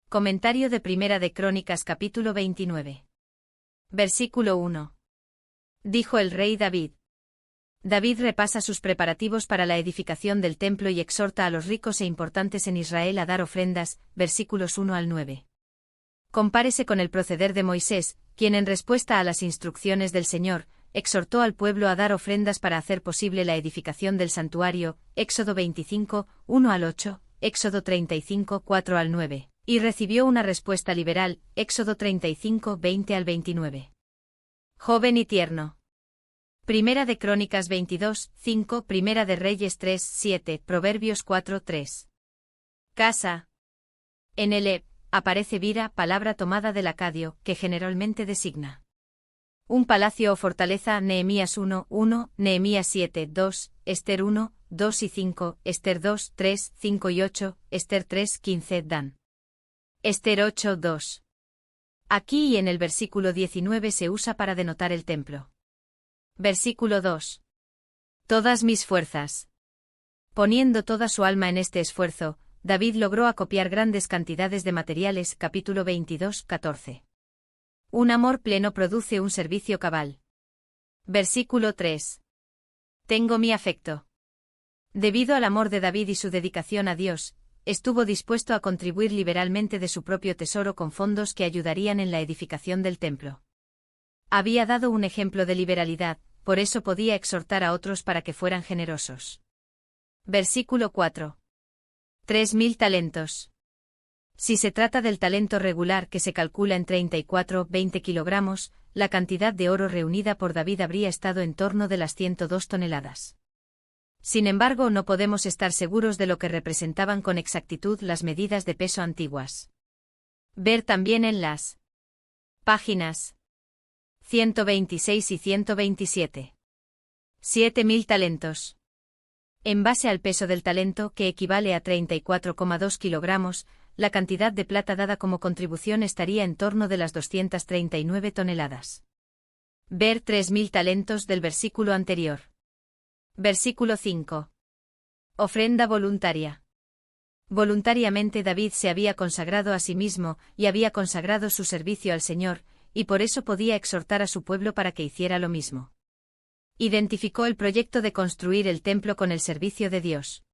Comentario de Primera de Crónicas capítulo 29. Versículo 1. Dijo el rey David. David repasa sus preparativos para la edificación del templo y exhorta a los ricos e importantes en Israel a dar ofrendas, versículos 1 al 9. Compárese con el proceder de Moisés, quien en respuesta a las instrucciones del Señor, exhortó al pueblo a dar ofrendas para hacer posible la edificación del santuario, Éxodo 25, 1 al 8, Éxodo 35, 4 al 9, y recibió una respuesta liberal, Éxodo 35, 20 al 29. Joven y tierno. Primera de Crónicas 22, 5, Primera de Reyes 3, 7, Proverbios 4, 3. Casa. En el aparece vira, palabra tomada del acadio, que generalmente designa un palacio o fortaleza. Nehemías 1, 1, Nehemías 7, 2, Ester 1, 2 y 5, Ester 2, 3, 5 y 8, Ester 3, 15, Dan. Ester 8, 2. Aquí y en el versículo 19 se usa para denotar el templo. Versículo 2. Todas mis fuerzas. Poniendo toda su alma en este esfuerzo, David logró acopiar grandes cantidades de materiales. Capítulo 22, 14. Un amor pleno produce un servicio cabal. Versículo 3. Tengo mi afecto. Debido al amor de David y su dedicación a Dios, estuvo dispuesto a contribuir liberalmente de su propio tesoro con fondos que ayudarían en la edificación del templo. Había dado un ejemplo de liberalidad, por eso podía exhortar a otros para que fueran generosos. Versículo 4. 3.000 talentos. Si se trata del talento regular que se calcula en 34-20 kilogramos, la cantidad de oro reunida por David habría estado en torno de las 102 toneladas. Sin embargo, no podemos estar seguros de lo que representaban con exactitud las medidas de peso antiguas. Ver también en las páginas 126 y 127. 7.000 talentos. En base al peso del talento, que equivale a 34,2 kilogramos, la cantidad de plata dada como contribución estaría en torno de las 239 toneladas. Ver 3.000 talentos del versículo anterior. Versículo 5. Ofrenda voluntaria. Voluntariamente David se había consagrado a sí mismo y había consagrado su servicio al Señor, y por eso podía exhortar a su pueblo para que hiciera lo mismo. Identificó el proyecto de construir el templo con el servicio de Dios.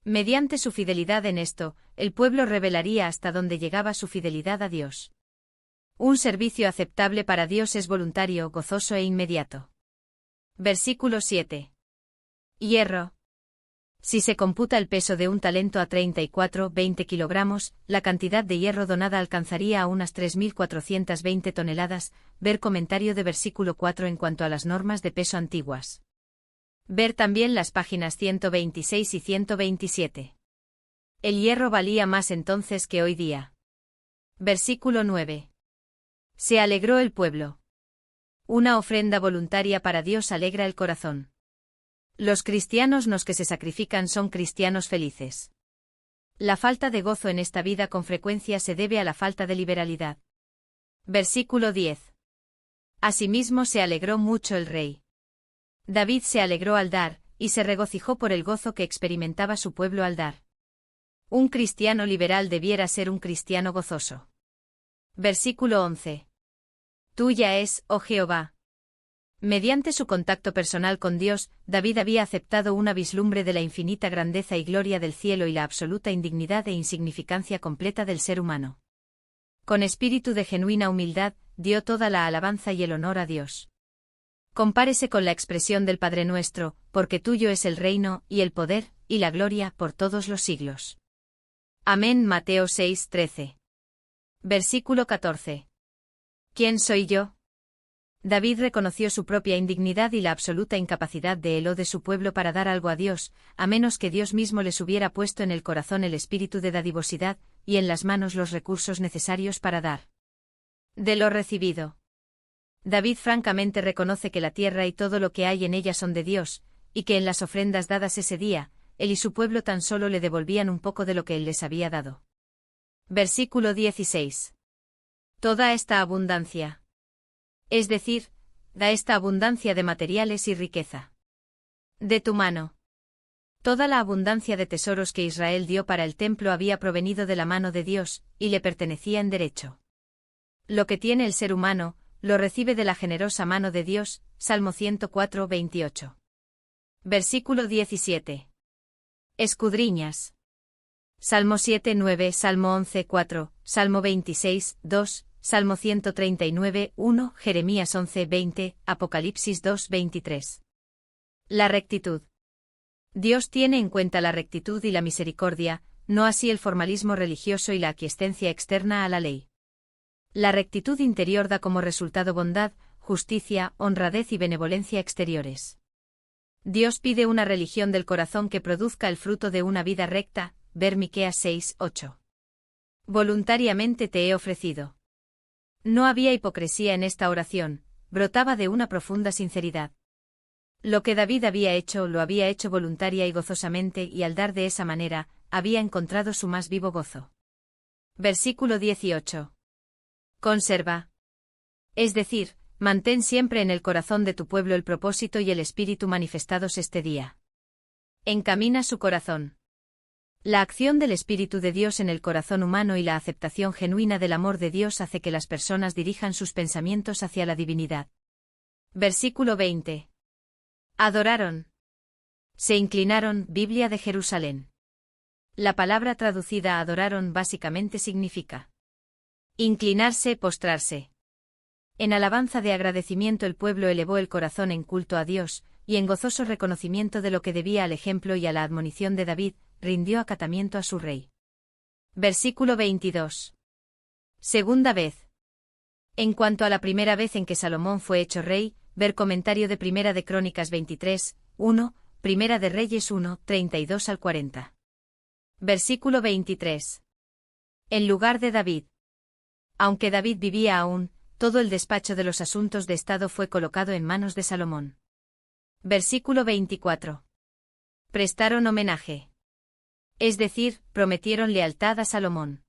Mediante su fidelidad en esto, el pueblo revelaría hasta dónde llegaba su fidelidad a Dios. Un servicio aceptable para Dios es voluntario, gozoso e inmediato. Versículo 7. Hierro. Si se computa el peso de un talento a 34-20 kilogramos, la cantidad de hierro donada alcanzaría a unas 3.420 toneladas. Ver comentario de versículo 4 en cuanto a las normas de peso antiguas. Ver también las páginas 126 y 127. El hierro valía más entonces que hoy día. Versículo 9. Se alegró el pueblo. Una ofrenda voluntaria para Dios alegra el corazón. Los cristianos que se sacrifican son cristianos felices. La falta de gozo en esta vida con frecuencia se debe a la falta de liberalidad. Versículo 10. Asimismo se alegró mucho el rey. David se alegró al dar, y se regocijó por el gozo que experimentaba su pueblo al dar. Un cristiano liberal debiera ser un cristiano gozoso. Versículo 11. Tuya es, oh Jehová. Mediante su contacto personal con Dios, David había aceptado una vislumbre de la infinita grandeza y gloria del cielo y la absoluta indignidad e insignificancia completa del ser humano. Con espíritu de genuina humildad, dio toda la alabanza y el honor a Dios. Compárese con la expresión del Padre Nuestro, porque tuyo es el reino, y el poder, y la gloria, por todos los siglos. Amén. Mateo 6, 13. Versículo 14. ¿Quién soy yo? David reconoció su propia indignidad y la absoluta incapacidad de él o de su pueblo para dar algo a Dios, a menos que Dios mismo les hubiera puesto en el corazón el espíritu de dadivosidad, y en las manos los recursos necesarios para dar. De lo recibido. David francamente reconoce que la tierra y todo lo que hay en ella son de Dios, y que en las ofrendas dadas ese día, él y su pueblo tan solo le devolvían un poco de lo que él les había dado. Versículo 16. Toda esta abundancia. Es decir, da esta abundancia de materiales y riqueza. De tu mano. Toda la abundancia de tesoros que Israel dio para el templo había provenido de la mano de Dios, y le pertenecía en derecho. Lo que tiene el ser humano, lo recibe de la generosa mano de Dios. Salmo 104, 28. Versículo 17. Escudriñas. Salmo 7, 9, Salmo 11, 4, Salmo 26, 2, Salmo 139, 1, Jeremías 11, 20, Apocalipsis 2, 23. La rectitud. Dios tiene en cuenta la rectitud y la misericordia, no así el formalismo religioso y la aquiescencia externa a la ley. La rectitud interior da como resultado bondad, justicia, honradez y benevolencia exteriores. Dios pide una religión del corazón que produzca el fruto de una vida recta. Ver Miqueas 6, 8. Voluntariamente te he ofrecido. No había hipocresía en esta oración, brotaba de una profunda sinceridad. Lo que David había hecho lo había hecho voluntaria y gozosamente, y al dar de esa manera, había encontrado su más vivo gozo. Versículo 18. Conserva. Es decir, mantén siempre en el corazón de tu pueblo el propósito y el espíritu manifestados este día. Encamina su corazón. La acción del Espíritu de Dios en el corazón humano y la aceptación genuina del amor de Dios hace que las personas dirijan sus pensamientos hacia la divinidad. Versículo 20. Adoraron. Se inclinaron. Biblia de Jerusalén. La palabra traducida adoraron básicamente significa inclinarse, postrarse. En alabanza de agradecimiento el pueblo elevó el corazón en culto a Dios, y en gozoso reconocimiento de lo que debía al ejemplo y a la admonición de David, rindió acatamiento a su rey. Versículo 22. Segunda vez. En cuanto a la primera vez en que Salomón fue hecho rey, ver comentario de Primera de Crónicas 23, 1, Primera de Reyes 1, 32 al 40. Versículo 23. En lugar de David. Aunque David vivía aún, todo el despacho de los asuntos de Estado fue colocado en manos de Salomón. Versículo 24. Prestaron homenaje. Es decir, prometieron lealtad a Salomón.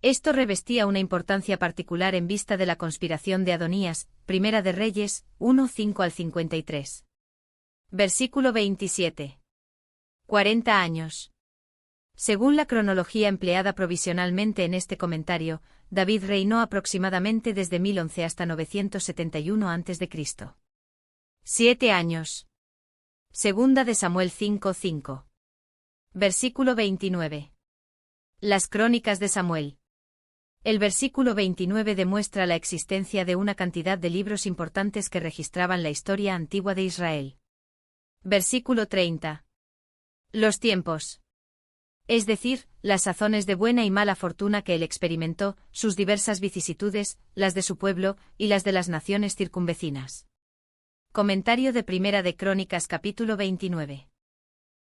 Esto revestía una importancia particular en vista de la conspiración de Adonías, Primera de Reyes, 1, 5 al 53. Versículo 27. 40 años. Según la cronología empleada provisionalmente en este comentario, David reinó aproximadamente desde 1011 hasta 971 a.C. 7 años. Segunda de Samuel 5, 5. Versículo 29. Las crónicas de Samuel. El versículo 29 demuestra la existencia de una cantidad de libros importantes que registraban la historia antigua de Israel. Versículo 30. Los tiempos. Es decir, las sazones de buena y mala fortuna que él experimentó, sus diversas vicisitudes, las de su pueblo, y las de las naciones circunvecinas. Comentario de Primera de Crónicas capítulo 29.